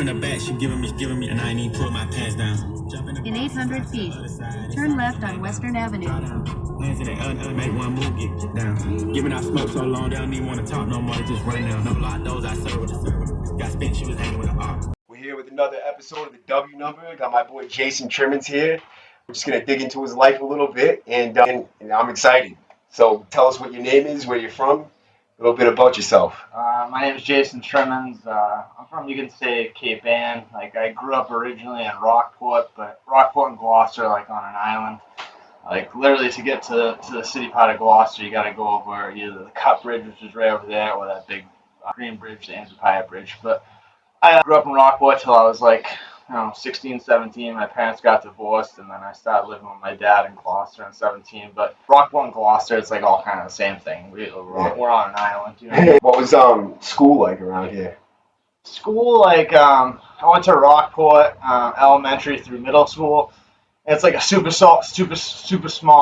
in the back, she giving me, and I ain't even pull my pants down. In 800 feet, turn left on Western Avenue. Hands in the make one move, get down. Giving out smoke so long, they don't even want to talk no more, they just run down. No lock doors, I serve with the got spent, she was hanging with the op. We're here with another episode of the W Number. Got my boy Jason TRIMMINS here. We're just gonna dig into his life a little bit, and I'm excited. So tell us what your name is, where you're from, a little bit about yourself. My name is Jason TRIMMINS. I'm from, you can say, Cape Ann. Like, I grew up originally in Rockport, but Rockport and Gloucester, like, on an island. Like, literally, to get to the city part of Gloucester, you got to go over either the Cut Bridge, which is right over there, or that big green bridge, the Empire Bridge. But I grew up in Rockport till I was, like, 16, 17. My parents got divorced, and then I started living with my dad in Gloucester at 17. But Rockport and Gloucester, it's, like, all kind of the same thing. We're on an island, you know. What was school like around here? School, like, I went to Rockport elementary through middle school. And it's like a super small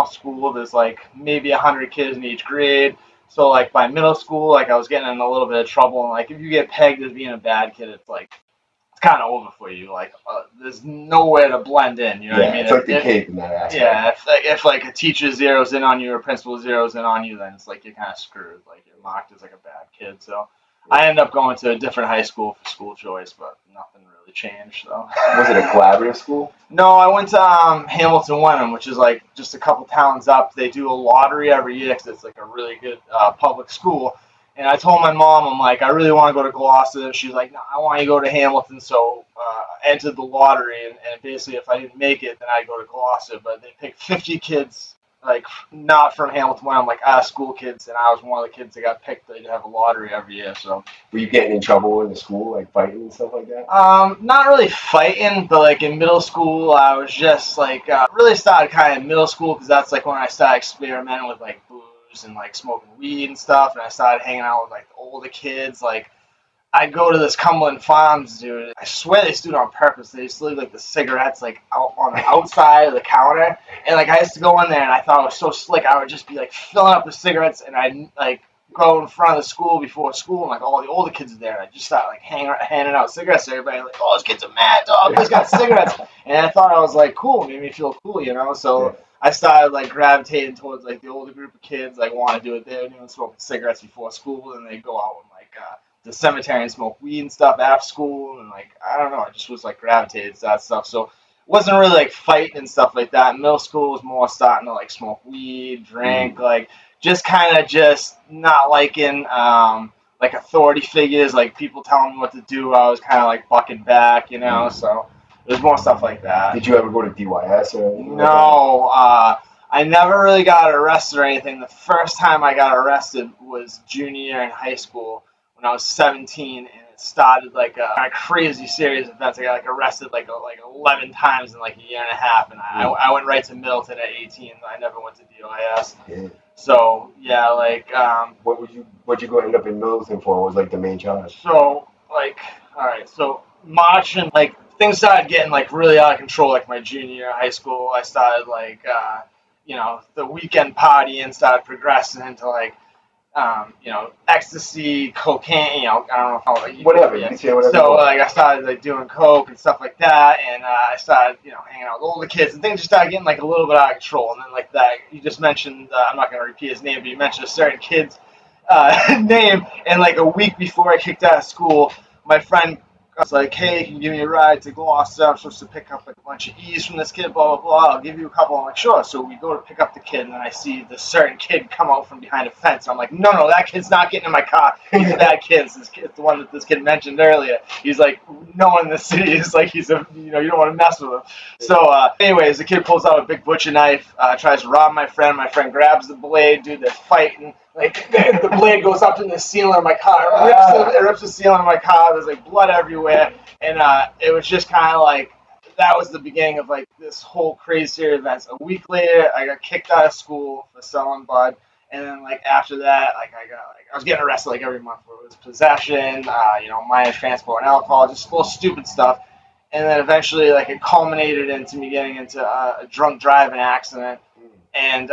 school. There's like maybe 100 kids in each grade. So like by middle school, like I was getting in a little bit of trouble. And like if you get pegged as being a bad kid, it's like it's kind of over for you. Like there's nowhere to blend in. You know what I mean? It's like the Cape in that aspect. Yeah, if like a teacher zeroes in on you or a principal zeroes in on you, then it's like you're kind of screwed. Like you're marked as like a bad kid. So I ended up going to a different high school for school choice, but nothing really changed. So was it a collaborative school? No, I went to Hamilton Wenham, which is like just a couple towns up. They do a lottery every year because it's like a really good public school. And I told my mom, I'm like, I really want to go to Gloucester. She's like, no, I want you to go to Hamilton. So I entered the lottery, and basically if I didn't make it, then I'd go to Gloucester. But they picked 50 kids, like not from Hamilton Wenham, like school kids, and I was one of the kids that got picked. They'd have a lottery every year. So were you getting in trouble in the school, like fighting and stuff like that? Not really fighting, but like in middle school, I was just like really started kind of in middle school because that's like when I started experimenting with like booze and like smoking weed and stuff, and I started hanging out with like the older kids. Like I'd go to this Cumberland Farms, dude. I swear they used to do it on purpose. They used to leave like the cigarettes like out on the outside of the counter, and like I used to go in there and I thought it was so slick. I would just be like filling up with cigarettes, and I'd like go in front of the school before school, and like all the older kids are there. And I just started like handing out cigarettes to everybody. Like, oh, this kid's a mad dog. He's got cigarettes, and I thought I was like cool. It made me feel cool, you know. So I started like gravitating towards like the older group of kids. Like want to do it there, smoking cigarettes before school, and they go out and like the cemetery and smoke weed and stuff after school, and like I don't know, I just was like gravitated to that stuff. So it wasn't really like fighting and stuff like that. Middle school was more starting to like smoke weed, drink, like just kind of just not liking like authority figures, like people telling me what to do. I was kind of like bucking back, you know. So there's more stuff like that. Did you ever go to DYS or anything? No, I never really got arrested or anything. The first time I got arrested was junior year in high school when I was 17, and it started like a crazy series of events. I got like arrested like 11 times in like a year and a half, and I went right to Middleton at 18. I never went to DYS. Yeah. So yeah, like what'd you go end up in Middleton for? What was like the main charge? So like, all right, so March and like things started getting like really out of control. Like my junior year of high school, I started like the weekend partying started progressing into like ecstasy, cocaine, I don't know how whatever. You can say whatever. So like I started like doing coke and stuff like that, and I started hanging out with older kids, and things just started getting like a little bit out of control. And then like that, you just mentioned, I'm not going to repeat his name, but you mentioned a certain kid's name, and like a week before I kicked out of school, my friend was like, hey, can you give me a ride to Gloucester? I'm supposed to pick up like a bunch of E's from this kid, blah, blah, blah. I'll give you a couple. I'm like, sure. So we go to pick up the kid, and then I see this certain kid come out from behind a fence. I'm like, no, that kid's not getting in my car. He's a bad kid. It's the one that this kid mentioned earlier. He's like, no one in the city is like, he's a, you don't want to mess with him. So anyways, the kid pulls out a big butcher knife, tries to rob my friend. My friend grabs the blade, dude, they're fighting. Like, the blade goes up in the ceiling of my car. It rips the ceiling of my car. There's, like, blood everywhere. And it was just kind of like, that was the beginning of, like, this whole crazy series of events. A week later, I got kicked out of school for selling bud. And then, like, after that, like, I was getting arrested, like, every month. Where it was possession, minor transport and alcohol, just little stupid stuff. And then eventually, like, it culminated into me getting into a drunk driving accident. And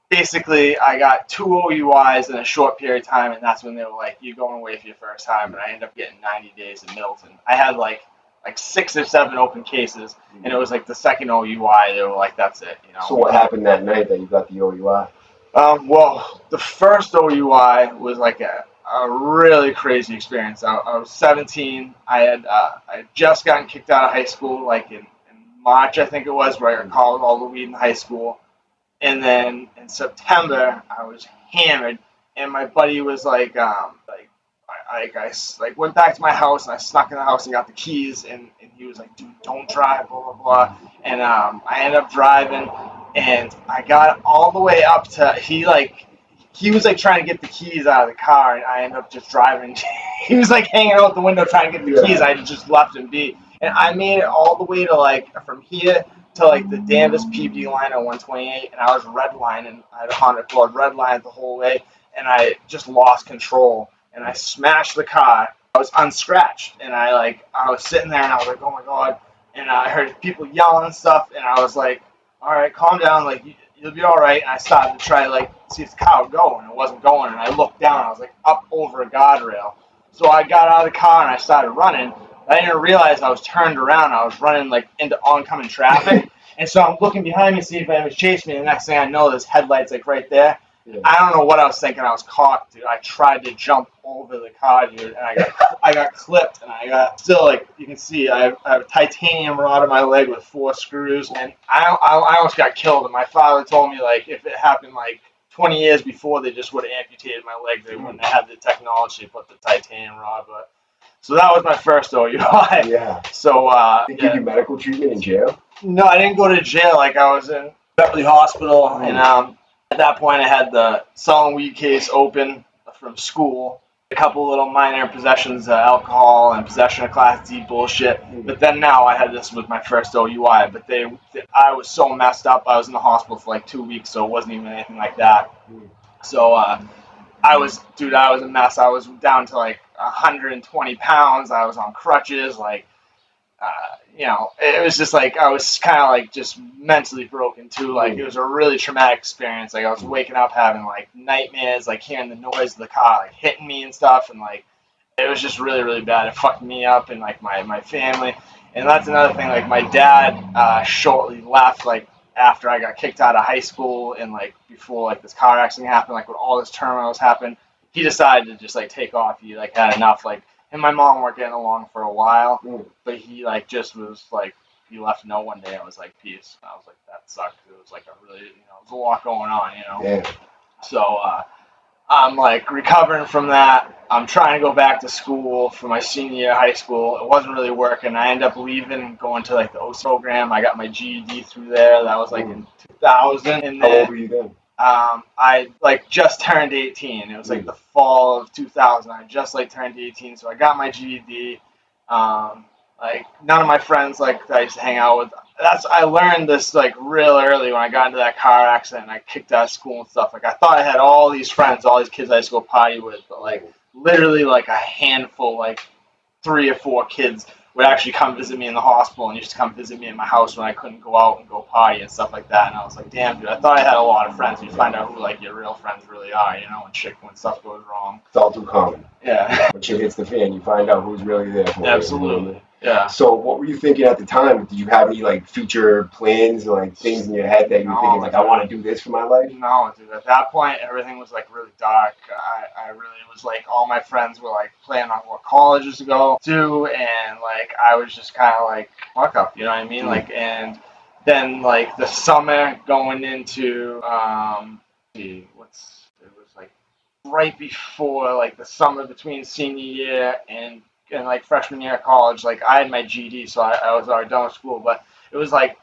basically I got 2 OUIs in a short period of time, and that's when they were like, "You're going away for your first time." And I ended up getting 90 days in Middleton. I had like 6 or 7 open cases, and it was like the second OUI. They were like, "That's it," you know. So what happened that night that you got the OUI? Well, the first OUI was like a really crazy experience. I was 17. I had just gotten kicked out of high school, like in March, I think it was, where I got caught with all the weed in high school. And then in September, I was hammered, and my buddy was like I went back to my house, and I snuck in the house and got the keys, and he was like, "Dude, don't drive, blah blah blah." And I ended up driving, and I got all the way up to he was like trying to get the keys out of the car, and I ended up just driving. He was like hanging out the window trying to get the keys. I just left him be, and I made it all the way to like from here to like the Danvers PB line on 128, and I was redlining. I had a Honda Accord redlined the whole way, and I just lost control, and I smashed the car. I was unscratched, and I was sitting there, and I was like, "Oh my god!" And I heard people yelling and stuff, and I was like, "All right, calm down, like you'll be all right." And I started to try to like see if the car would go, and it wasn't going. And I looked down, and I was like up over a guardrail. So I got out of the car and I started running. I didn't realize I was turned around. I was running like into oncoming traffic, and so I'm looking behind me to see if anyone was chasing me. And the next thing I know, there's headlights like right there. Yeah. I don't know what I was thinking. I was cocked, dude. I tried to jump over the car, dude, and I got clipped, and I got still like you can see I have a titanium rod in my leg with 4 screws, and I almost got killed. And my father told me like if it happened like 20 years before, they just would have amputated my leg. They wouldn't have had the technology to put the titanium rod, but. So that was my first OUI. Yeah. So they give you medical treatment in jail? No, I didn't go to jail. Like I was in Beverly Hospital, and at that point I had the selling weed case open from school. A couple little minor possessions of alcohol and possession of Class D bullshit. But then now I had this was my first OUI. But I was so messed up. I was in the hospital for like 2 weeks, so it wasn't even anything like that. So I was a mess. I was down to like 120 pounds. I was on crutches. Like, it was just like I was kind of like just mentally broken too. Like it was a really traumatic experience. Like I was waking up having like nightmares, like hearing the noise of the car like hitting me and stuff, and like it was just really really bad. It fucked me up and like my family. And that's another thing. Like my dad shortly left. Like after I got kicked out of high school and like before like this car accident happened, like when all this turmoil happened, he decided to just like take off. He like had enough. Like him and my mom weren't getting along for a while, but he like just was like he left no one day and was like peace. And I was like that sucked. It was like a really it was a lot going on, Yeah. So I'm like recovering from that. I'm trying to go back to school for my senior year of high school. It wasn't really working. I ended up leaving and going to like the OC program. I got my GED through there. That was like in 2000. And how old were you then? I like just turned 18. It was like the fall of 2000. I just like turned 18, so I got my GED. Like none of my friends like that I used to hang out with. I learned this like real early when I got into that car accident and I kicked out of school and stuff. Like I thought I had all these friends, all these kids I used to go party with, but like literally like a handful, like 3 or 4 kids would actually come visit me in the hospital and used to come visit me in my house when I couldn't go out and go party and stuff like that. And I was like, damn, dude, I thought I had a lot of friends. You find out who like your real friends really are, when stuff goes wrong. It's all too common. Yeah. When shit hits the fan, you find out who's really there for you. Absolutely. Yeah. So what were you thinking at the time? Did you have any like future plans or like things in your head that you were thinking like I want to do this for my life? No, dude. At that point, everything was like really dark. I really was like all my friends were like planning on what colleges to go to, and like I was just kind of like fuck up, you know what I mean? Like, and then like the summer going into it was like right before like the summer between senior year and like freshman year of college, like I had my GED, so I was already done with school. But it was like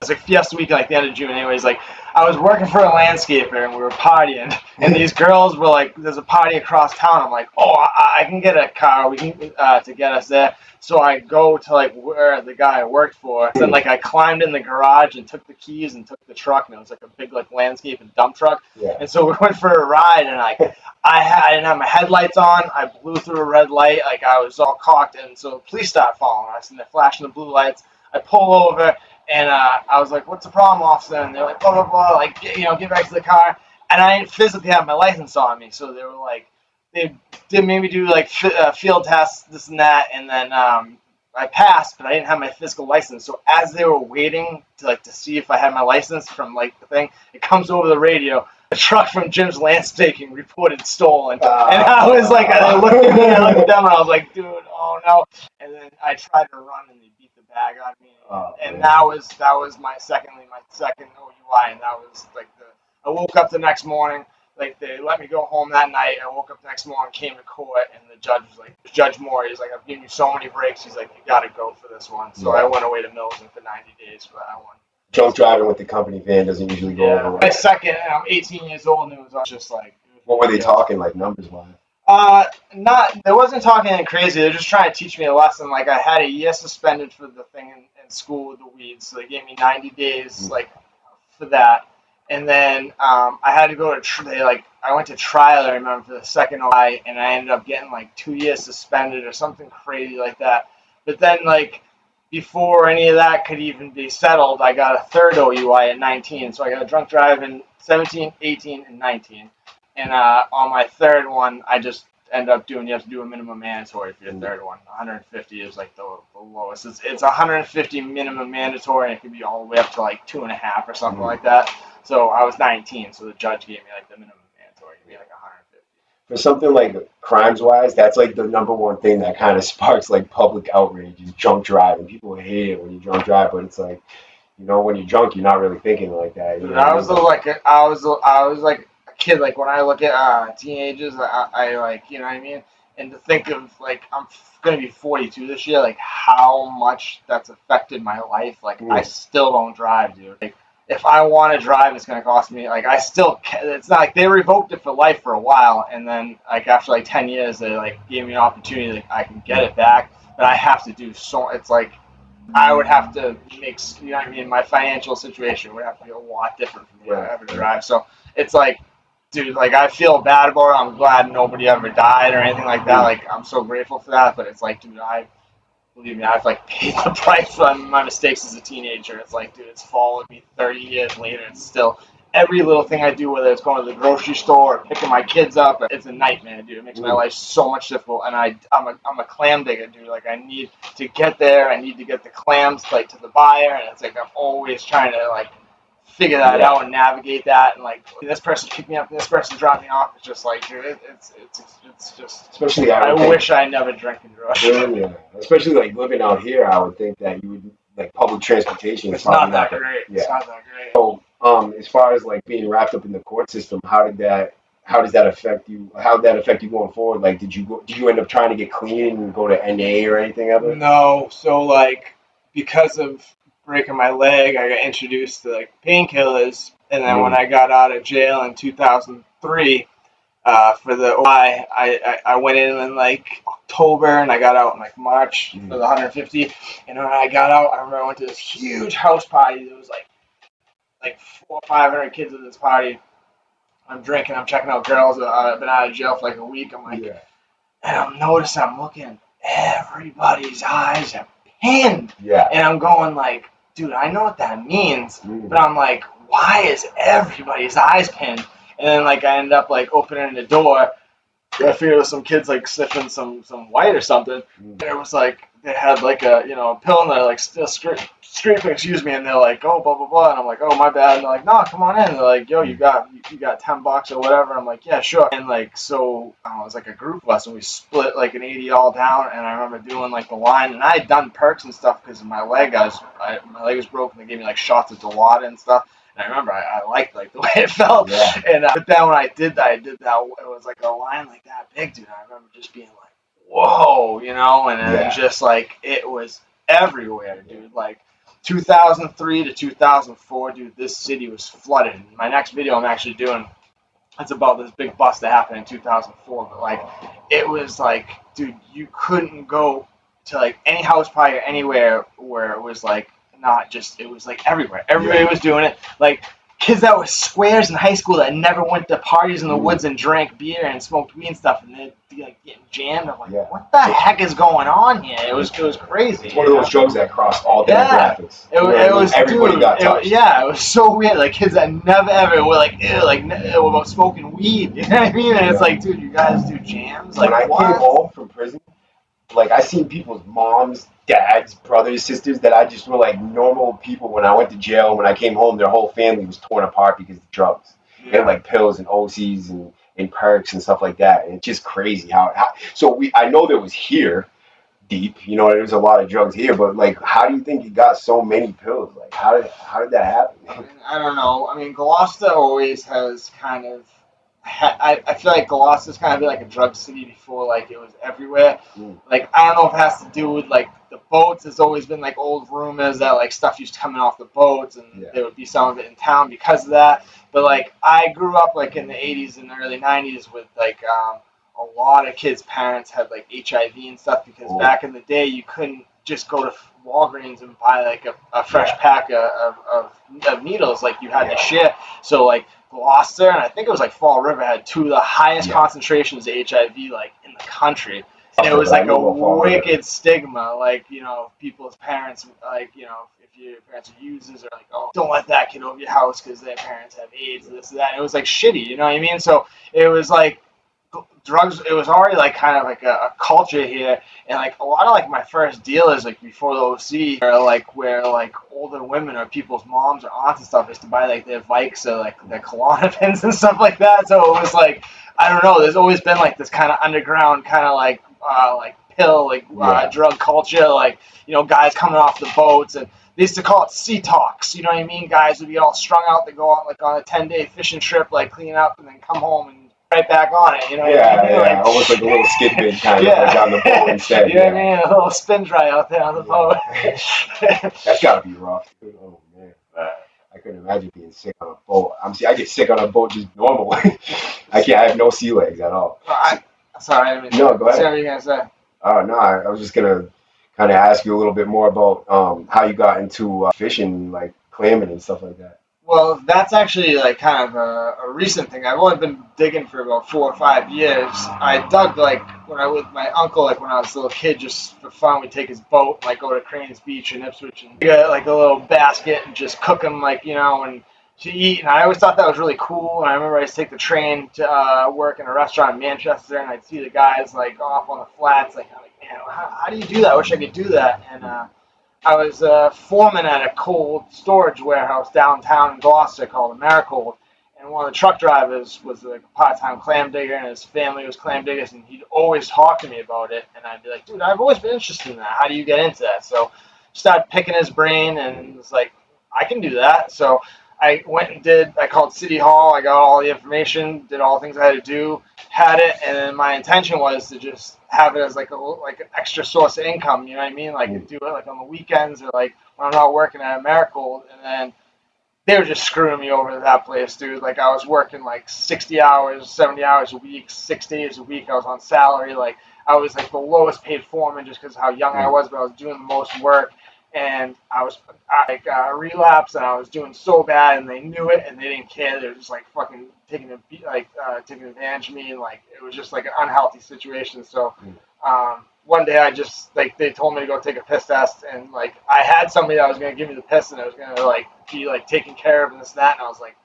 Fiesta week, like the end of June. Anyways, like I was working for a landscaper and we were partying, and these girls were like, "There's a party across town." I'm like, "Oh, I can get a car. We can to get us there." So I go to like where the guy I worked for, and like I climbed in the garage and took the keys and took the truck, and it was like a big like landscape and dump truck. Yeah. And so we went for a ride, and like I didn't have my headlights on. I blew through a red light, like I was all cocked, and so the police start following us, and they're flashing the blue lights. I pull over, and I was like, "What's the problem, officer?" And they're like, "Blah blah blah," like get back to the car. and I didn't physically have my license on me, so they were like, they did maybe do like field tests, this and that, and then I passed, but I didn't have my physical license. So as they were waiting to see if I had my license from like the thing, it comes over the radio. A truck from Jim's Landscaping reported stolen, and I was like, I looked at me, I looked at them, and I was like, dude, oh no. And then I tried to run, and they beat the bag out of me, and that was my second OUI, and that was like I woke up the next morning. Like, they let me go home that night. I woke up the next morning, came to court, and the judge was like, Judge Moore, he's like, I've given you so many breaks. He's like, you got to go for this one. So I went away to Milly'z for 90 days for that one. Drunk driving with the company van doesn't usually go over well. My second, I'm 18 years old, and it was just like. What were they talking, like, numbers-wise? They wasn't talking anything crazy. They're just trying to teach me a lesson. Like, I had a year suspended for the thing in school with the weed, so they gave me 90 days, like, for that. And then I had to go to I went to trial, I remember, for the second OI, and I ended up getting like 2 years suspended or something crazy like that. But then, like, before any of that could even be settled, I got a third OUI at 19. So I got a drunk driving 17, 18, and 19. And on my third one, I just ended up you have to do a minimum mandatory for your third one. 150 is like the lowest. It's 150 minimum mandatory, and it could be all the way up to like 2.5 or something like that. So I was 19, so the judge gave me like the minimum mandatory, it could be like 150. For something like crimes-wise, that's like the number one thing that kind of sparks like public outrage is drunk driving. People hate it when you drunk drive, but it's like, you know, when you're drunk, you're not really thinking like that. You know? I was like a kid. Like, when I look at teenagers, I like, you know what I mean. And to think of, like, I'm gonna be 42 this year, like how much that's affected my life. Like, I still don't drive, dude. Like, if I want to drive, it's going to cost me, like, it's not like they revoked it for life for a while, and then, like, after, like, 10 years, they, like, gave me an opportunity, like, I can get it back, but I have to do it's like, I would have to make, you know what I mean, my financial situation would have to be a lot different from me to ever drive, so it's like, dude, like, I feel bad about it, I'm glad nobody ever died or anything like that, like, I'm so grateful for that, but it's like, dude, believe me, I've like paid the price for my mistakes as a teenager. It's like, dude, it's followed me 30 years later. It's still every little thing I do, whether it's going to the grocery store or picking my kids up, it's a nightmare, dude. It makes my life so much difficult. And I'm a clam digger, dude. Like, I need to get there. I need to get the clams like to the buyer, and it's like I'm always trying to like figure that out and navigate that, and like this person picked me up and this person dropped me off. It's just like, dude, it's just. Especially, I wish I never drank and drove. Yeah. Especially like living out here, I would think that you would like public transportation. It's not that great. Yeah. It's not that great. So, as far as like being wrapped up in the court system, how does that affect you? How did that affect you going forward? Like, did you end up trying to get clean and go to NA or anything ever? No. So, like, because of breaking my leg, I got introduced to like painkillers, and then when I got out of jail in 2003 for the OI, I went in like October, and I got out in like March for the 150. And when I got out, I remember I went to this huge house party. There was like 400 or 500 kids at this party. I'm drinking, I'm checking out girls. I've been out of jail for like a week. I'm like, and I'm looking, everybody's eyes are pinned. Yeah. And I'm going like, dude, I know what that means, but I'm like, why is everybody's eyes pinned? And then like I ended up like opening the door. I figured it was some kids like sniffing some white or something. And it was like they had like a pill and they're like still scraping, excuse me, and they're like, oh, blah blah blah, and I'm like, oh, my bad. And they're like, no, come on in. And they're like, yo, you got $10 or whatever. I'm like, yeah, sure. And like so it was like a group of us, and we split like an 80 all down. And I remember doing like the line, and I had done perks and stuff because my leg my leg was broken. They gave me like shots of Dilaudid and stuff. And I remember I liked like the way it felt. Yeah. And but then when I did that, it was like a line like that big, dude. I remember just being like, whoa, and then just like it was everywhere, dude. Like 2003 to 2004, dude, this city was flooded. My next video I'm actually doing, it's about this big bust that happened in 2004. But like it was like, dude, you couldn't go to like any house party or anywhere where it was like not just, it was like everywhere. Everybody was doing it. Like kids that were squares in high school that never went to parties in the woods and drank beer and smoked weed and stuff, and they'd be like getting jammed. I'm like, what the heck is going on here? It was crazy. It's one of those drugs that crossed all demographics. It was everybody got touched. It was so weird. Like kids that never ever were like, ew, like about smoking weed. You know what I mean? And it's like, dude, you guys do jams? Like, when I what? came home from prison, like I seen people's moms, dads, brothers, sisters that I just were like normal people when I went to jail. When I came home, their whole family was torn apart because of drugs. They had like pills and OCs and perks and stuff like that. And it's just crazy how so I know there was here deep, you know, there's a lot of drugs here, but like how do you think you got so many pills? Like how did that happen? I don't know. I mean, Gloucester always has kind of. I feel like Gloucester's kind of been like a drug city before, like it was everywhere. Like I don't know if it has to do with like the boats. There's always been like old rumors that like stuff used to come in off the boats, and there would be some of it in town because of that. But like I grew up like in the 80s and early 90s with like a lot of kids' parents had like HIV and stuff because back in the day you couldn't just go to Walgreens and buy like a fresh pack of needles. Like you had to share. So like Gloucester and I think it was like Fall River had two of the highest concentrations of HIV like in the country. And it was like a wicked stigma, like, you know, people's parents, like, you know, if your parents are users, or like, oh, don't let that kid over your house because their parents have AIDS, this, that. And it was like shitty, you know what I mean? So it was like drugs, it was already like kind of like a culture here. And like a lot of like my first dealers, like before the OC, are like where like older women or people's moms or aunts and stuff used to buy like their Vikes or like their Klonopins and stuff like that. So it was like, I don't know, there's always been like this kind of underground kind of like pill, like drug culture, like, you know, guys coming off the boats, and they used to call it sea talks, you know what I mean? Guys would be all strung out, they go out like on a 10-day fishing trip, like clean up and then come home and right back on it, you know what I mean? Like, almost like a little skid bin kind of like on the boat instead. You know what I mean? A little spin dry out there on the boat. That's gotta be rough. Oh man. I couldn't imagine being sick on a boat. I get sick on a boat just normal. I have no sea legs at all. Sorry, I mean, no, go ahead. What are you gonna say? No, I was just gonna kind of ask you a little bit more about how you got into fishing, like clamming and stuff like that. Well, that's actually like kind of a recent thing. I've only been digging for about 4 or 5 years. I dug like when I was with my uncle, like when I was a little kid, just for fun. We'd take his boat, like go to Cranes Beach in Ipswich, and get like a little basket and just cook them, like, you know, and to eat. And I always thought that was really cool. And I remember I used to take the train to work in a restaurant in Manchester, and I'd see the guys like off on the flats, like, I'm like, man, how do you do that? I wish I could do that. And I was foreman at a cold storage warehouse downtown in Gloucester called Americold, and one of the truck drivers was like a part-time clam digger, and his family was clam diggers, and he'd always talk to me about it, and I'd be like, dude, I've always been interested in that. How do you get into that? So started picking his brain, and it was like, I can do that. So I went and I called City Hall, I got all the information, did all the things I had to do, had it, and then my intention was to just have it as like an extra source of income, you know what I mean? Like do it like on the weekends or like when I'm not working at Americold. And then they were just screwing me over to that place, dude. Like I was working like 60 hours, 70 hours a week, 6 days a week. I was on salary. Like I was like the lowest paid foreman just because of how young I was, but I was doing the most work. And I was relapsed, and I was doing so bad, and they knew it, and they didn't care. They were just like fucking taking advantage of me, and like it was just like an unhealthy situation. So one day I just like they told me to go take a piss test, and like I had somebody that was gonna give me the piss, and it was gonna like be like taken care of and this and that, and I was like,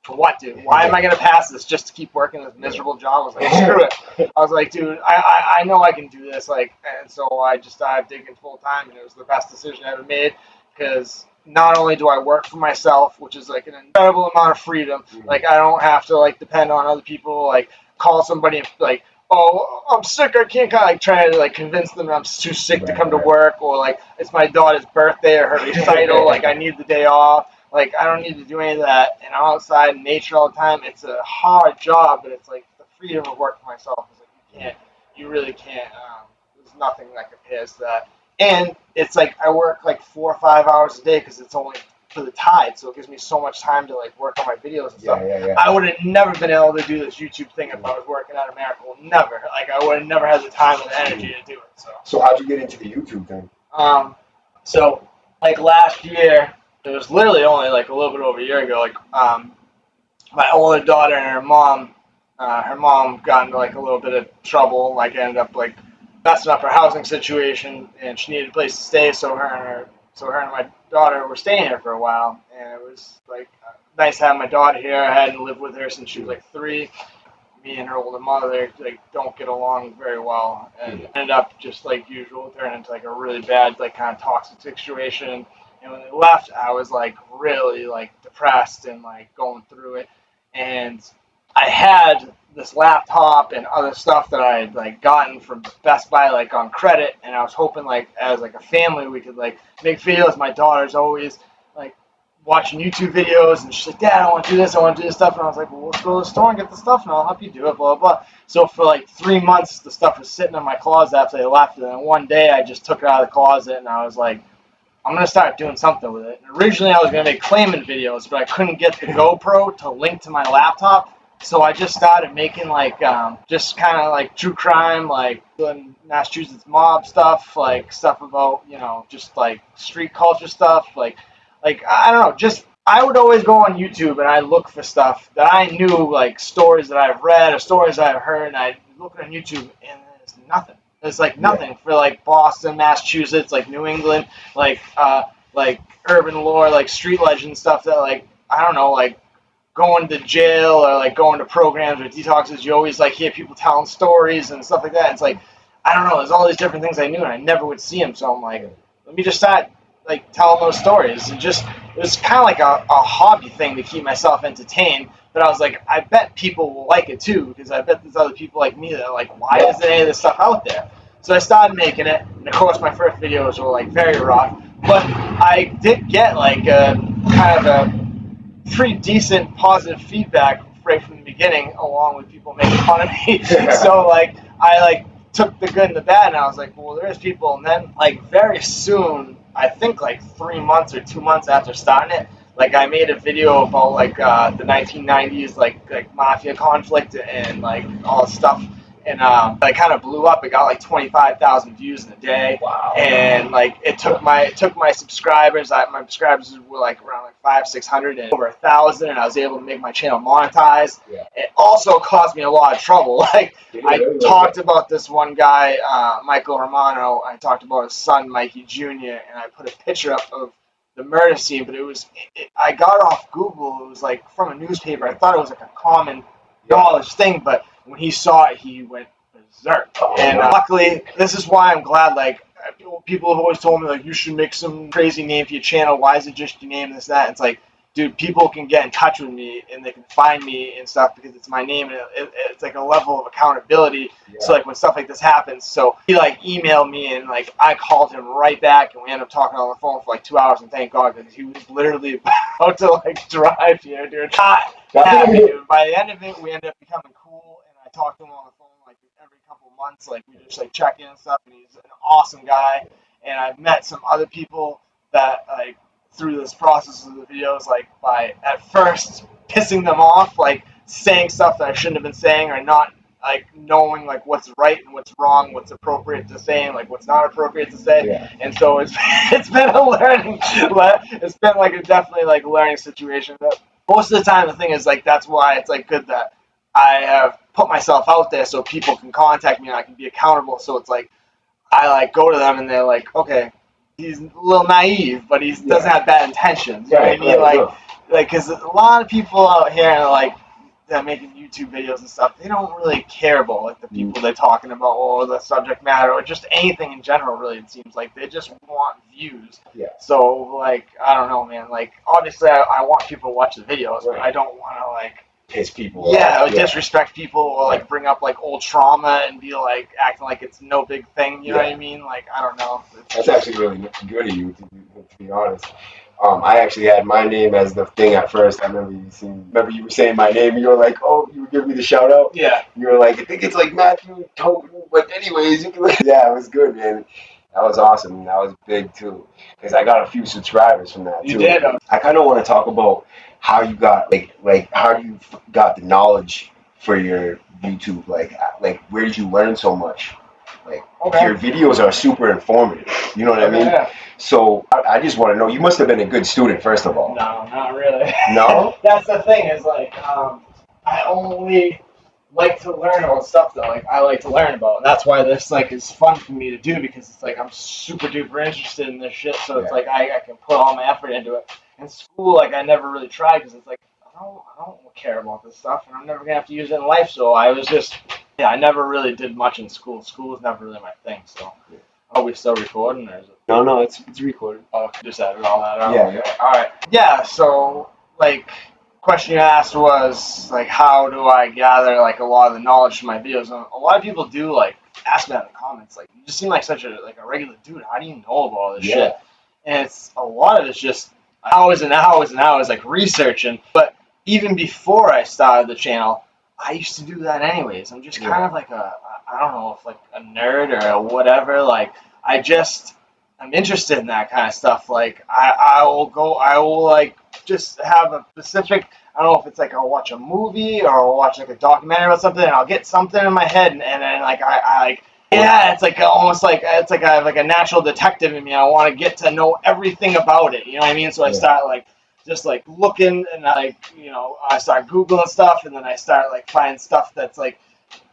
for what, dude? Why am I gonna pass this just to keep working this miserable job? I was like, screw it. I was like, dude, I know I can do this. Like, and so I just started digging full time, and it was the best decision I ever made, because not only do I work for myself, which is like an incredible amount of freedom. Like I don't have to like depend on other people. Like call somebody and like, oh, I'm sick, I can't, kind of like try to like convince them I'm too sick to come to work, or like it's my daughter's birthday or her recital, like I need the day off. Like, I don't need to do any of that, and I'm outside in nature all the time. It's a hard job, but it's like the freedom of work for myself is like you really can't, there's nothing that compares to that. And it's like I work like 4 or 5 hours a day because it's only for the tide, so it gives me so much time to like work on my videos and stuff. I would have never been able to do this YouTube thing if I was working at Americold. Never. Like, I would have never had the time or the energy to do it. So how'd you get into the YouTube thing? So like last year, It was literally only like a little bit over a year ago. Like my older daughter and her mom got into like a little bit of trouble. Like ended up like messing up her housing situation, and she needed a place to stay. So her and my daughter were staying here for a while, and it was like nice having my daughter here. I hadn't lived with her since she was like 3. Me and her older mother like don't get along very well, and ended up just like usual turning into like a really bad like kind of toxic situation. And when they left, I was like really like depressed and like going through it. And I had this laptop and other stuff that I had like gotten from Best Buy like on credit, and I was hoping like as like a family we could like make videos. My daughter's always like watching YouTube videos, and she's like, Dad, I want to do this, I want to do this stuff. And I was like, well, let's go to the store and get the stuff, and I'll help you do it, blah, blah, blah. So for like 3 months, the stuff was sitting in my closet after they left. And then one day I just took it out of the closet, and I was like, I'm going to start doing something with it. And originally I was going to make claiming videos, but I couldn't get the GoPro to link to my laptop. So I just started making like just kind of like true crime, like doing Massachusetts mob stuff, like stuff about, you know, just like street culture stuff, like I don't know, just I would always go on YouTube and I look for stuff that I knew, like stories that I've read or stories I've heard, and I look on YouTube and there's nothing. There's like nothing for like Boston, Massachusetts, like New England, like urban lore, like street legend stuff that like I don't know, like going to jail or like going to programs or detoxes. You always like hear people telling stories and stuff like that. It's like I don't know. There's all these different things I knew and I never would see them. So I'm like, let me just start like telling those stories, and just it was kind of like a hobby thing to keep myself entertained. But I was like, I bet people will like it too, because I bet there's other people like me that are like, why isn't any of this stuff out there? So I started making it, and of course my first videos were like very rough, but I did get like a kind of a pretty decent positive feedback right from the beginning, along with people making fun of me. So like I like took the good and the bad, and I was like, well, there's people. And then like very soon, I think like 3 months or 2 months after starting it, like I made a video about like the 1990s like mafia conflict and like all this stuff, and I kind of blew up. It got like 25,000 views in a day. Wow. And like it took my subscribers. My subscribers were like around like 500-600 and over 1,000, and I was able to make my channel monetize. Yeah. It also caused me a lot of trouble. Like I talked about this one guy, Michael Romano. I talked about his son Mikey Jr. and I put a picture up of the murder scene, but I got off Google. It was like from a newspaper. I thought it was like a common knowledge thing, but when he saw it, he went berserk. And luckily, this is why I'm glad, like, people have always told me, like, you should make some crazy name for your channel. Why is it just your name and this, that? It's like, dude, people can get in touch with me and they can find me and stuff because it's my name, and it's like a level of accountability. Yeah. So like when stuff like this happens, so he like emailed me and like I called him right back, and we ended up talking on the phone for like 2 hours, and thank God, because he was literally about to like drive here, dude. Happy, dude. By the end of it, we ended up becoming cool, and I talked to him on the phone like every couple of months. Like we just like check in and stuff, and he's an awesome guy. And I've met some other people that like through this process of the videos, like by at first pissing them off, like saying stuff that I shouldn't have been saying, or not like knowing like what's right and what's wrong, what's appropriate to say and like what's not appropriate to say. Yeah. And so it's been a learning, it's been like a definitely like learning situation. But most of the time the thing is like, that's why it's like good that I have put myself out there so people can contact me and I can be accountable. So it's like I like go to them and they're like, okay, he's a little naive, but he doesn't have bad intentions. You know what I mean? Like, because a lot of people out here, like, that are making YouTube videos and stuff, they don't really care about, like, the people they're talking about or the subject matter or just anything in general, really, it seems like. They just want views. Yeah. So, like, I don't know, man. Like, obviously, I want people to watch the videos, but I don't want to, like, piss people off. Disrespect people or like bring up like old trauma and be like acting like it's no big thing. You know what I mean? Like I don't know. That's actually really good of you, to be honest. I actually had my name as the thing at first. I remember you were saying my name. You were like, oh, you would give me the shout out. Yeah. You were like, I think it's like Matthew Toten, but anyways, you can. Yeah, it was good, man. That was awesome. That was big too, because I got a few subscribers from that too. You did. I kind of want to talk about how you got how you got the knowledge for your YouTube. Like where did you learn so much? Like your videos are super informative. You know what I mean? Yeah. So I I just want to know. You must have been a good student, first of all. No, not really. No? That's the thing is like, I only like to learn about stuff that like I like to learn about, and that's why this like is fun for me to do because it's like I'm super duper interested in this shit. So it's like I can put all my effort into it. In school, like I never really tried because it's like I don't care about this stuff, and I'm never gonna have to use it in life. So I was just I never really did much in school. School was never really my thing. So are we still recording or is it? No, it's recorded. Oh, just added all that out. Yeah. All right. Yeah. So like. Question you asked was like how do I gather like a lot of the knowledge from my videos, and a lot of people do like ask me that in the comments, like you just seem like such a regular dude, how do you know about all this shit? And it's a lot of it's just hours and hours and hours like researching. But even before I started the channel, I used to do that anyways. I'm just kind of like I don't know if like a nerd or whatever, like I'm interested in that kind of stuff. Like I will like just have a specific, I don't know if it's like I'll watch a movie or I'll watch like a documentary about something and I'll get something in my head and then like I like it's like almost like it's like I have like a natural detective in me. I want to get to know everything about it. You know what I mean? So I start like just like looking and like I start Googling stuff and then I start like finding stuff that's like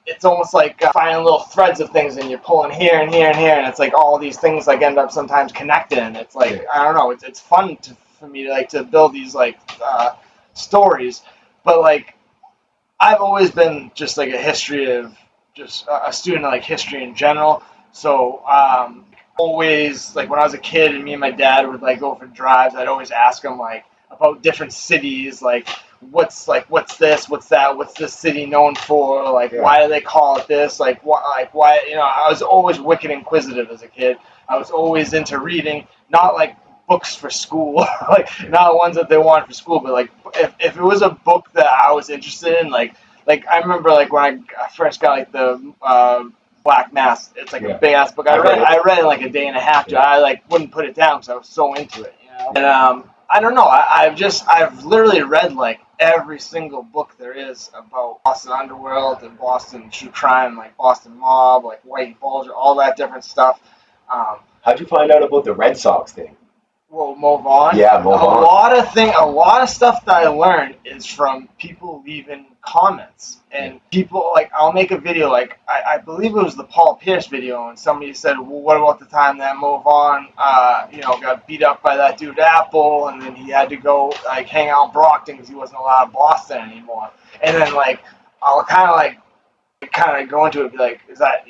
it's almost like finding little threads of things and you're pulling here and here and here and it's like all these things like end up sometimes connected and it's like I don't know, it's fun for me to like to build these like stories, but like I've always been just like a history of just a student of like history in general. So always like when I was a kid and me and my dad would like go for drives, I'd always ask him like about different cities, like what's this, what's that, what's this city known for, like why do they call it this, like why I was always wicked inquisitive as a kid. I was always into reading, not like books for school, like not ones that they want for school, but like if it was a book that I was interested in, like I remember like when I first got like the Black Mass, it's like a big ass book. I read it in like a day and a half. I like wouldn't put it down because I was so into it, And I don't know. I've literally read like every single book there is about Boston underworld and Boston true crime, like Boston mob, like White Bulger, all that different stuff. How'd you find out about the Red Sox thing? We'll move on. Yeah, move on. A lot of stuff that I learned is from people leaving comments and people like I'll make a video like I believe it was the Paul Pierce video and somebody said, well, what about the time that Move On got beat up by that dude Apple and then he had to go like hang out in Brockton because he wasn't allowed in Boston anymore. And then like I'll kind of go into it and be like, is that,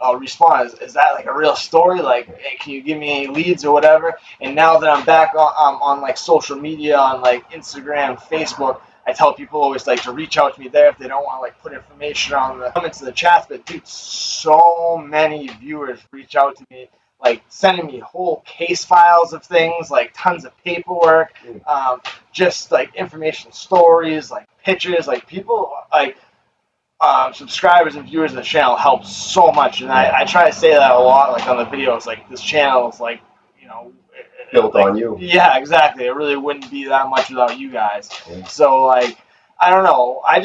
I'll respond, is that like a real story? Like, hey, can you give me any leads or whatever? And now that I'm back on like social media, on like Instagram, Facebook, I tell people always like to reach out to me there if they don't want to like put information on the comments in the chats. But dude, so many viewers reach out to me, like sending me whole case files of things, like tons of paperwork, just like information stories, like pictures, like people like subscribers and viewers of the channel help so much, and I try to say that a lot, like on the videos, like this channel is like, built on you. Yeah, exactly. It really wouldn't be that much without you guys. So like, I don't know. I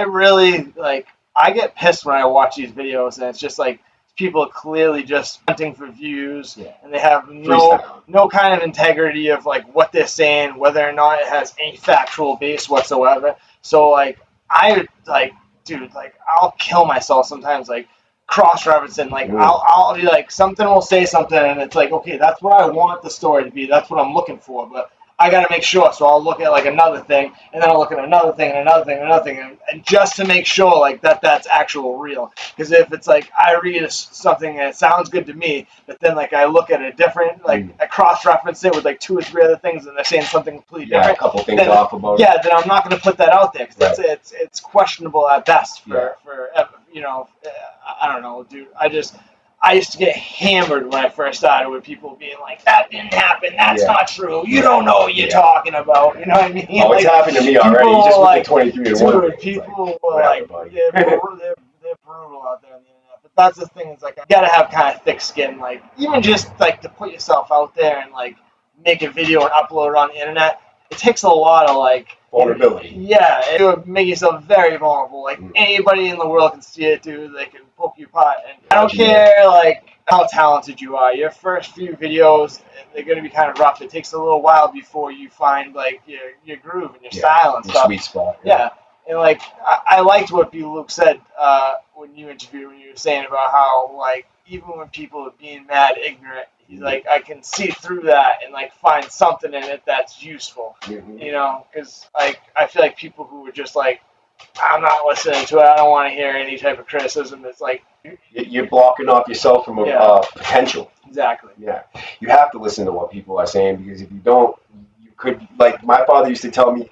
really like. I get pissed when I watch these videos, and it's just like people are clearly just hunting for views, and they have no kind of integrity of like what they're saying, whether or not it has any factual base whatsoever. So like. I'll kill myself sometimes, like, cross-referencing, like, I'll be like, something will say something, and it's like, okay, that's what I want the story to be, that's what I'm looking for, but I gotta make sure, so I'll look at, like, another thing, and then I'll look at another thing, and another thing, and another thing, and just to make sure, like, that's actual real, because if it's, like, I read something and it sounds good to me, but then, like, I look at a different, like, I cross-reference it with, like, 2 or 3 other things, and they're saying something completely different. A couple things off about it. Yeah, then I'm not gonna put that out there, because it's questionable at best for I don't know, dude, I used to get hammered when I first started with people being like, that didn't happen, that's not true, you don't know what you're talking about, you know what I mean? Oh, it's happened to me already, just with the 23 to 1. Dude, people like, they're brutal out there on the internet, but that's the thing, it's like, you gotta have kind of thick skin, like, even just, like, to put yourself out there and, like, make a video and upload it on the internet, it takes a lot of, like, vulnerability. Yeah, it would make yourself very vulnerable. Like, anybody in the world can see it, dude. They can poke you apart. And I don't care, like, how talented you are. Your first few videos, they're going to be kind of rough. It takes a little while before you find like your groove and your style and stuff. Sweet spot. Yeah. And like I liked what B. Luke said when you interviewed, when you were saying about how like even when people are being mad ignorant, he's like, I can see through that and like find something in it that's useful. You know, because like I feel like people who are just like, I'm not listening to it, I don't want to hear any type of criticism. It's like You're blocking off yourself from potential. Exactly. Yeah, you have to listen to what people are saying, because if you don't, you could, like my father used to tell me,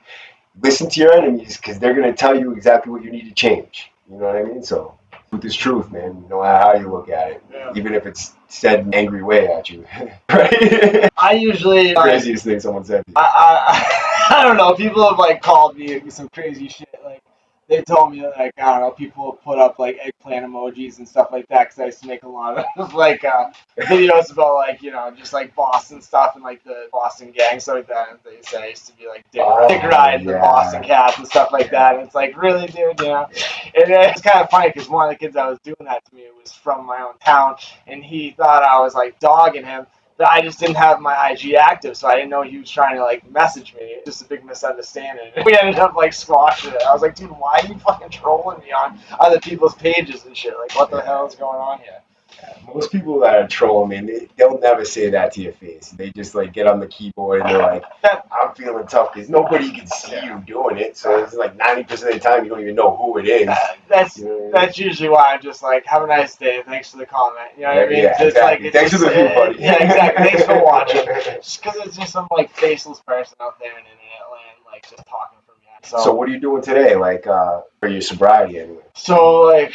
listen to your enemies, because they're going to tell you exactly what you need to change. You know what I mean? So, truth is truth, man. No matter how you look at it, even if it's said in an angry way at you, right? I usually Craziest thing someone said. I don't know. People have like called me some crazy shit. Like they told me like I don't know. People put up like eggplant emojis and stuff like that because I used to make a lot of like videos about like just like Boston stuff and like the Boston gang stuff like that. And they say I used to be like dick riding the Boston Cats and stuff like that. And it's like, really, dude, And it's kind of funny because one of the kids that was doing that to me was from my own town, and he thought I was like dogging him. But I just didn't have my IG active, so I didn't know he was trying to like message me. It's just a big misunderstanding. We ended up like squashing it. I was like, dude, why are you fucking trolling me on other people's pages and shit? Like, what the hell is going on here? Most people that are trolling, man, they'll never say that to your face. They just like get on the keyboard and they're like, I'm feeling tough, because nobody can see you doing it. So it's like 90% of the time you don't even know who it is. That's usually why I'm just like, have a nice day. Thanks for the comment. You know what I mean? Yeah, exactly. Thanks for the view, buddy. Yeah, exactly. Thanks for watching. Just because it's just some like faceless person out there in internet land, like just talking from you. So what are you doing today, like for your sobriety anyway? So like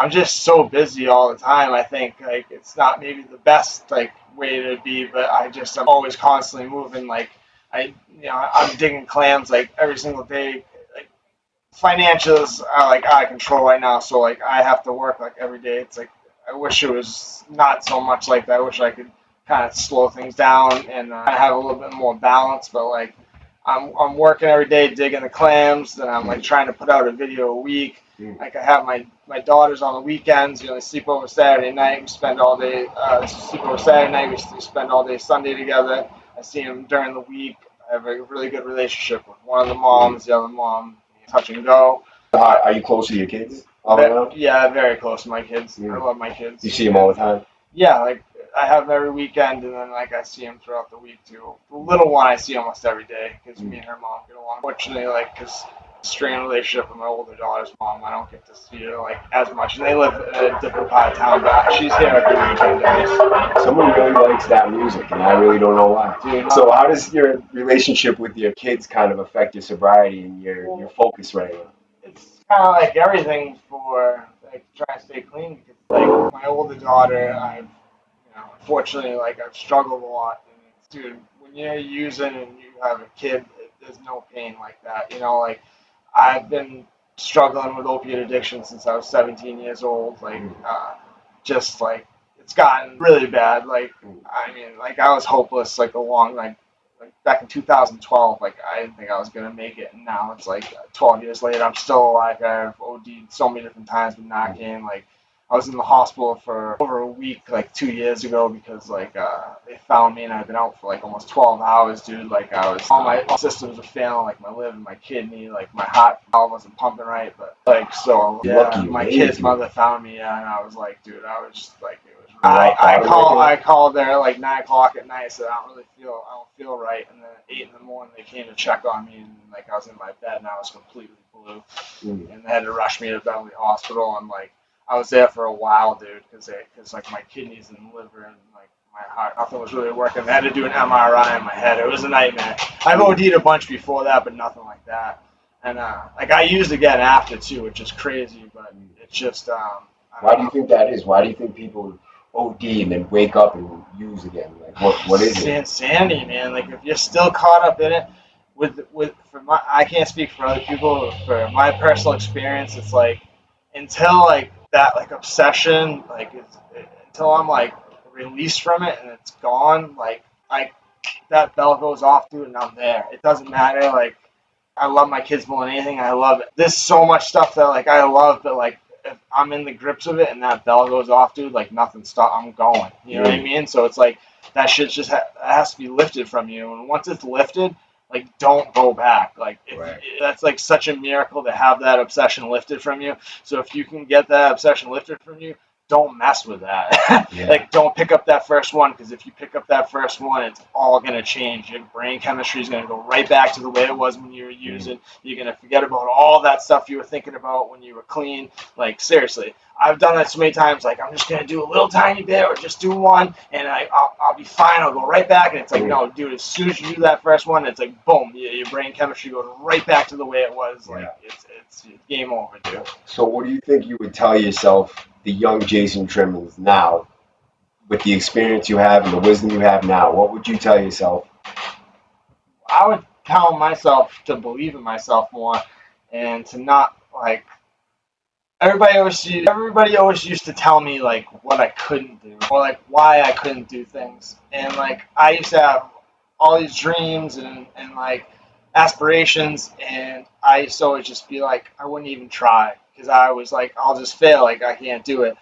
I'm just so busy all the time. I think like it's not maybe the best like way to be, but I'm always constantly moving. Like I'm digging clams like every single day. Like financials are like out of control right now, so like I have to work like every day. It's like I wish it was not so much like that. I wish I could kind of slow things down and have a little bit more balance, but like I'm working every day digging the clams, and I'm like trying to put out a video a week. Like I have my daughters on the weekends. They sleep over Saturday night. We spend all day sleep over Saturday night. We spend all day Sunday together. I see them during the week. I have a really good relationship with one of the moms. The other mom, touch and go. Are you close to your kids? Yeah, very close to my kids. I love my kids. You see them all the time? Yeah, like I have them every weekend, and then like I see them throughout the week too. The little one I see almost every day because me and her mom get along. Fortunately, like because strained relationship with my older daughter's mom, I don't get to see her like as much, and they live in a different part of town, but she's here every weekend. Someone really likes that music, and I really don't know why. So how does your relationship with your kids kind of affect your sobriety and your focus right now? It's kind of like everything for like trying to stay clean, because like my older daughter, unfortunately, like I've struggled a lot. And dude, when you're using and you have a kid, there's no pain like that. Like I've been struggling with opiate addiction since I was 17 years old. Like, just like it's gotten really bad. Like, I mean, like I was hopeless like like back in 2012. Like I didn't think I was gonna make it, and now it's like 12 years later, I'm still alive. I've OD'd so many different times with Narcan. Like I was in the hospital for over a week, like 2 years ago, because like they found me and I've been out for like almost 12 hours, dude. Like all my systems were failing, like my liver, my kidney, like my heart valve wasn't pumping right. But like my kid's mother found me, and I was like, dude, I was just like, it was. I called there like 9 o'clock at night, said I don't feel right, and then at 8 in the morning they came to check on me, and like I was in my bed and I was completely blue, and they had to rush me to Beverly Hospital, and like. I was there for a while, dude, because like my kidneys and liver and like my heart, nothing was really working. They had to do an MRI in my head. It was a nightmare. I've OD'd a bunch before that, but nothing like that. And like I used again after too, which is crazy, but it's just. Why do you think that is? Why do you think people OD and then wake up and use again? Like what is it? It's insanity, man. Like if you're still caught up in it, I can't speak for other people. For my personal experience, it's like until like. That like obsession, like until I'm like released from it and it's gone, like that bell goes off, dude, and I'm there. It doesn't matter. Like I love my kids more than anything. I love it. There's so much stuff that like I love, but like if I'm in the grips of it and that bell goes off, dude, like nothing stop. I'm going. You know what I mean? So it's like that shit just has to be lifted from you, and once it's lifted, like don't go back. Like that's like such a miracle to have that obsession lifted from you. So if you can get that obsession lifted from you, don't mess with that. Like don't pick up that first one, because if you pick up that first one, it's all gonna change. Your brain chemistry is gonna go right back to the way it was when you were using. You're gonna forget about all that stuff you were thinking about when you were clean. Like seriously, I've done that so many times. Like I'm just gonna do a little tiny bit or just do one, and I'll be fine. I'll go right back, and it's like no, dude. As soon as you do that first one, it's like boom, your brain chemistry goes right back to the way it was. Like it's game over, dude. So what do you think you would tell yourself, the young Jason Trimmins now, with the experience you have and the wisdom you have now? What would you tell yourself? I would tell myself to believe in myself more, and to not like everybody always used to tell me like what I couldn't do, or like why I couldn't do things. And like I used to have all these dreams and like aspirations, and I used to always just be like I wouldn't even try, because I was like I'll just fail, like I can't do it.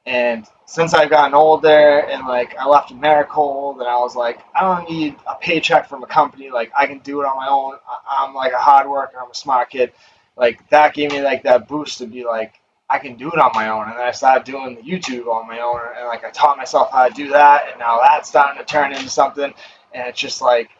And since I've gotten older and like I left Americold, and I was like I don't need a paycheck from a company, like I can do it on my own. I'm like a hard worker, I'm a smart kid. Like that gave me like that boost to be like I can do it on my own. And then I started doing the YouTube on my own, and like I taught myself how to do that, and now that's starting to turn into something. And it's just like,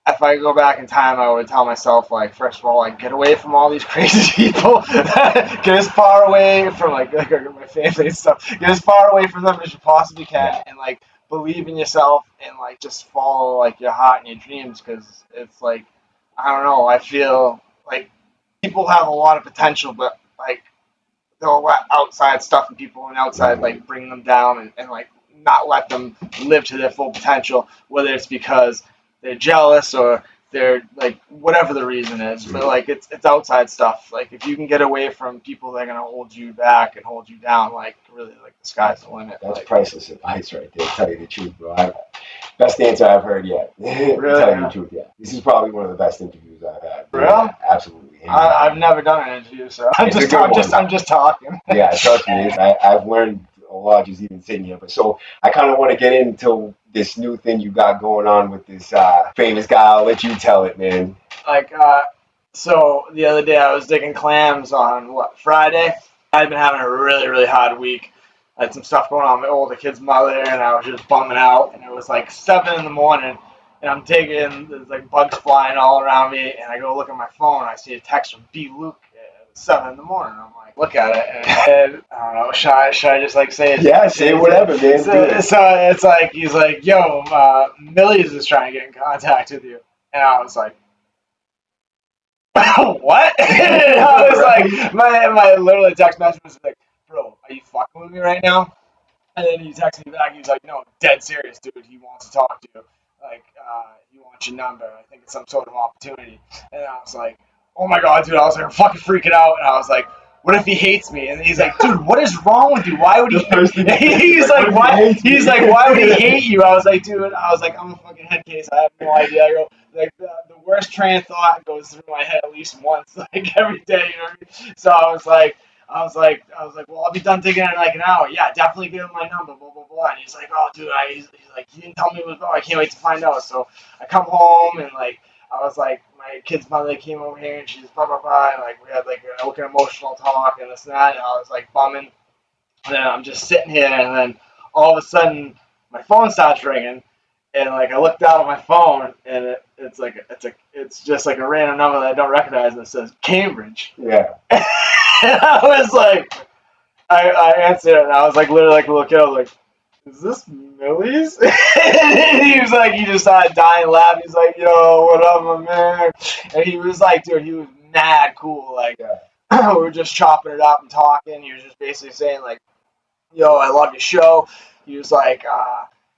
if I go back in time, I would tell myself, like, first of all, like, get away from all these crazy people. Get as far away from like my family and stuff. Get as far away from them as you possibly can, and like believe in yourself, and like just follow like your heart and your dreams, because it's like, I don't know, I feel like people have a lot of potential, but like they'll let outside stuff and people and outside like bring them down, and like not let them live to their full potential, whether it's because they're jealous or they're like whatever the reason is. But like it's outside stuff. Like if you can get away from people that are gonna hold you back and hold you down, like really, like the sky's the limit. That's like, priceless advice right there, to tell you the truth, bro. Best answer I've heard yet. Really? Tell you the truth, yeah. This is probably one of the best interviews I've had. Really? Absolutely. I've never done an interview, so I'm just talking. Yeah, trust me. I've learned a lot just even sitting here. But so I kind of want to get into this new thing you got going on with this famous guy. I'll let you tell it, man. Like, so the other day I was digging clams on Friday. I'd been having a really, really hard week. I had some stuff going on with my older kid's mother, and I was just bumming out. And it was like 7 in the morning, and I'm digging. There's like bugs flying all around me, and I go look at my phone. And I see a text from B. Luke at 7 in the morning. I'm like, look at it, and I don't know. Should I just like say it? Yeah, say whatever, man. So it's like he's like, yo, Milly'z is trying to get in contact with you, and I was like, what? And I was like, my literally text message was like, bro, are you fucking with me right now? And then he texted me back. He was like, no, dead serious, dude. He wants to talk to you. Like, he wants your number. I think it's some sort of opportunity. And I was like, oh my god, dude. I was like, I'm fucking freaking out. And I was like, what if he hates me? And he's like, dude, what is wrong with you? Why would he? He's like, why? He's like, why would he hate you? I was like, dude. I was like, I'm a fucking head case. I have no idea. I go, like, the worst train of thought goes through my head at least once, like every day. You know what I mean? So I was like, well, I'll be done digging in like an hour. Yeah, definitely give him my number, blah, blah, blah. And he's like, oh, dude, he's like, he didn't tell me it was, I can't wait to find out. So I come home, and like, I was like, my kid's mother came over here, and she's blah, blah, blah. And like, we had like an emotional talk and this and that. And I was like bumming. And then I'm just sitting here, and then all of a sudden my phone starts ringing. And like, I look down at my phone, and it's just like a random number that I don't recognize, and it says Cambridge. Yeah. And I was like, I answered it, and I was like, literally like a little kid. I was like, is this Milly'z? And he was like, he just started dying laughing. He's like, yo, what up, my man? And he was like, dude, he was mad cool. Like, we were just chopping it up and talking. He was just basically saying like, yo, I love your show. He was like,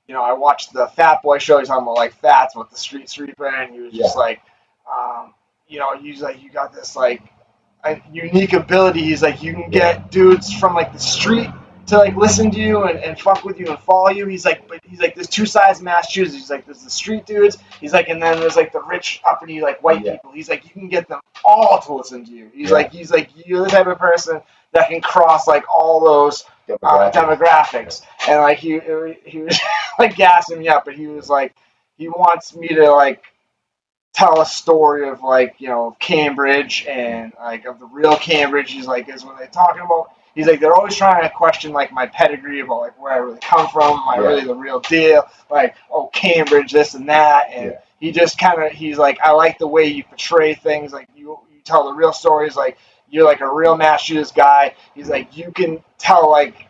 you know, I watched the Fat Boy show. He's talking about like fats with the street sweeper, and he was just like, you know, he's like, you got this like a unique ability. He's like, you can get dudes from like the street to like listen to you and fuck with you and follow you. He's like, but he's like, there's two sides of Massachusetts. He's like, there's the street dudes. He's like, and then there's like the rich uppity like white people. He's like, you can get them all to listen to you. He's like, you're the type of person that can cross like all those demographics. And like he was like gassing me up, but he was like, he wants me to like tell a story of like, you know, Cambridge and like of the real Cambridge. He's like, is when they're talking about, he's like, they're always trying to question like my pedigree about like where I really come from, am I really the real deal? Like, oh, Cambridge, this and that. And he just kind of, he's like, I like the way you portray things. Like you tell the real stories. Like you're like a real Massachusetts guy. He's like, you can tell like,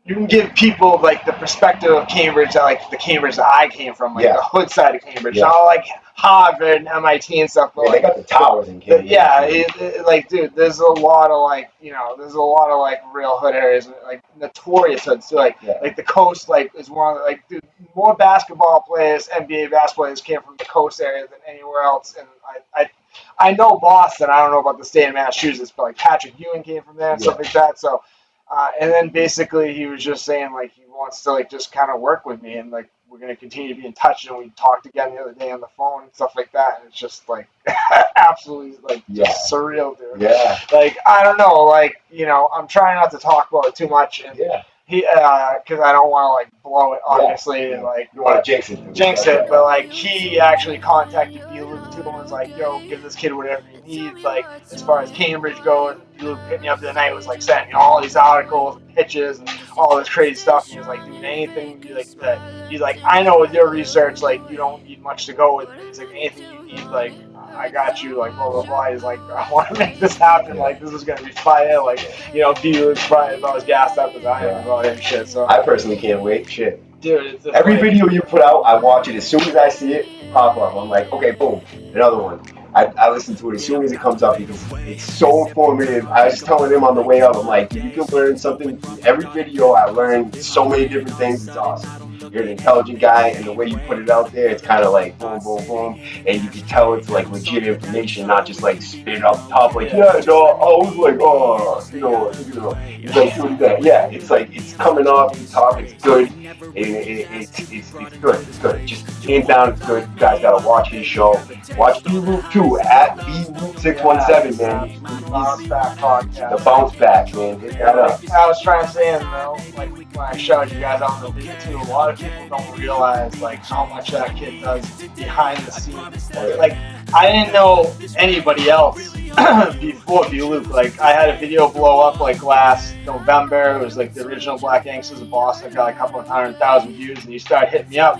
you can give people like the perspective of Cambridge, that like the Cambridge that I came from, like the hood side of Cambridge, not like Harvard and MIT and stuff. But they got the towers in Cambridge. Like, dude, there's a lot of like, you know, there's a lot of like real hood areas, like notorious hoods too. Like the coast, like is one of the, like, dude, more basketball players, NBA basketball players came from the coast area than anywhere else. And I know Boston. I don't know about the state of Massachusetts, but like Patrick Ewing came from there and stuff like that. So. And then basically he was just saying like he wants to like just kind of work with me and like we're going to continue to be in touch, and we talked again the other day on the phone and stuff like that, and it's just like absolutely like just surreal, dude. Like I don't know, like, you know, I'm trying not to talk about it too much, and he because I don't want to like blow it obviously and like you want to jinx it, but like he actually contacted B-Luke too and was like, yo, give this kid whatever he needs, like as far as Cambridge goes. B-Luke hit me up the other night, was like sending me all these articles and pitches and all this crazy stuff, and he was like, dude, anything you like that. He's like, I know with your research like you don't need much to go with. He's like, anything you need, like I got you, like blah blah blah. He's like, I want to make this happen, like this is gonna be fire, like, you know, B-Luke's probably about as gassed up as I am about it and shit. So I personally can't wait. Shit. Dude, it's every video you put out, I watch it as soon as I see it pop up. I'm like, okay, boom, another one. I listen to it as soon as it comes up because it's so informative. I was telling him on the way up, I'm like, you can learn something from every video. I learned so many different things. It's awesome. You're an intelligent guy, and the way you put it out there, it's kind of like boom, boom, boom, and you can tell it's like legit information, not just like spit it off the top, like, yeah, no, I was like, oh, you know, it's like doing that. Yeah, it's like, it's coming off the top, it's good, and it's good, it's good. Just hands down, it's good. You guys gotta watch his show. Watch B-Luke too, at B-Luke617, man. The bounce back, man. Hit that up. I was trying to say, though, like when I showed you guys on the video too, a lot of people don't realize like how much that kid does behind the scenes. Like I didn't know anybody else before B-Luke. Like I had a video blow up like last November. It was like the original Black Gangsters of Boston. Got a couple of 100,000 views, and he started hitting me up,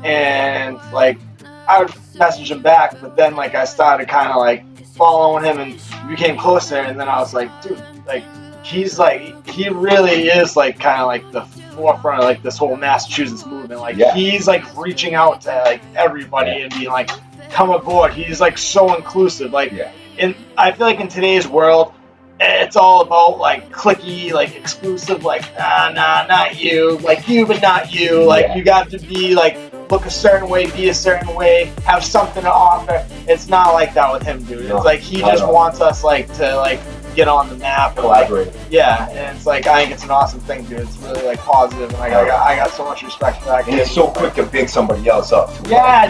and like I would message him back, but then like I started kind of like following him and we became closer, and then I was like, dude, like he's like, he really is like kind of like the forefront of like this whole Massachusetts movement. Like he's like reaching out to like everybody and being like, come aboard. He's like so inclusive. Like, and I feel like in today's world, it's all about like cliquey, like exclusive, like nah, not you, like you but not you. Like you got to be like look a certain way, be a certain way, have something to offer. It's not like that with him, dude. It's like he just wants us like to like get on the map and collaborate. Like, and it's like I think it's an awesome thing, dude. It's really like positive, and like I got so much respect for that kid. And he's so quick to big somebody else up too.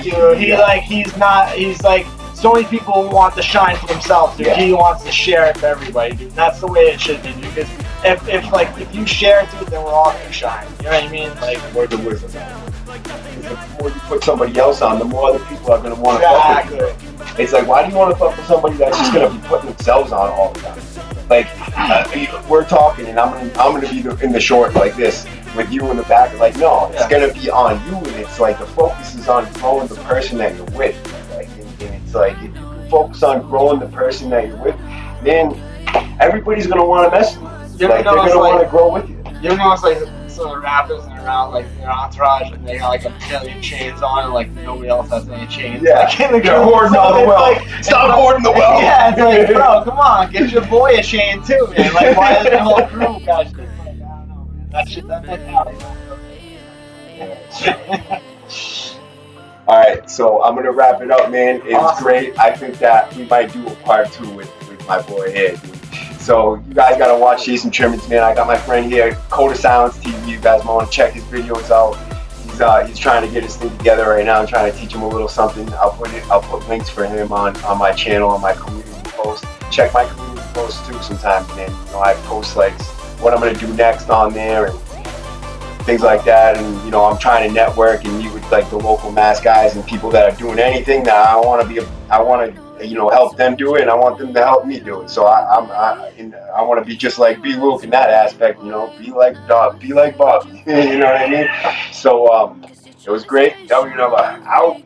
Dude. He's like so many people want to shine for themselves, dude. He wants to share it for everybody, dude. That's the way it should be, dude. Because if you share it, dude, then we're all gonna shine. You know what I mean? Like word to wisdom. The more you put somebody else on, the more other people are gonna want to fuck with you. It's like, why do you want to fuck with somebody that's just gonna be putting themselves on all the time? Like we're talking, and I'm gonna be in the short like this with you in the back. Like, no, it's gonna be on you, and it's like the focus is on growing the person that you're with. Like, and it's like if you focus on growing the person that you're with, then everybody's gonna want to mess with you. Like, they're gonna want to grow with you. You know, it's like some of the rappers that are around like their entourage, and they got like a million chains on, and like nobody else has any chains. Like, they're hoarding all the wealth. Stop hoarding the wealth. It's like, bro, come on, get your boy a chain too, man. Like, why is the whole crew got shit? Like, I don't know, man. That shit, that mentality. All right, so I'm gonna wrap it up, man. It was great. I think that we might do a part 2 with my boy here, dude. So you guys gotta watch Jason TRIMMINS, man. I got my friend here, Code of Silence TV. You guys might want to check his videos out. He's trying to get his thing together right now. I'm trying to teach him a little something. I'll put links for him on my channel, on my community post. Check my community posts too sometimes, man. You know, I post like what I'm gonna do next on there and things like that, and you know, I'm trying to network and meet with like the local mass guys and people that are doing anything that I want to, you know, help them do it, and I want them to help me do it. So I want to be just like B Luke in that aspect, you know, be like Bobby, you know what I mean? So it was great. W number out.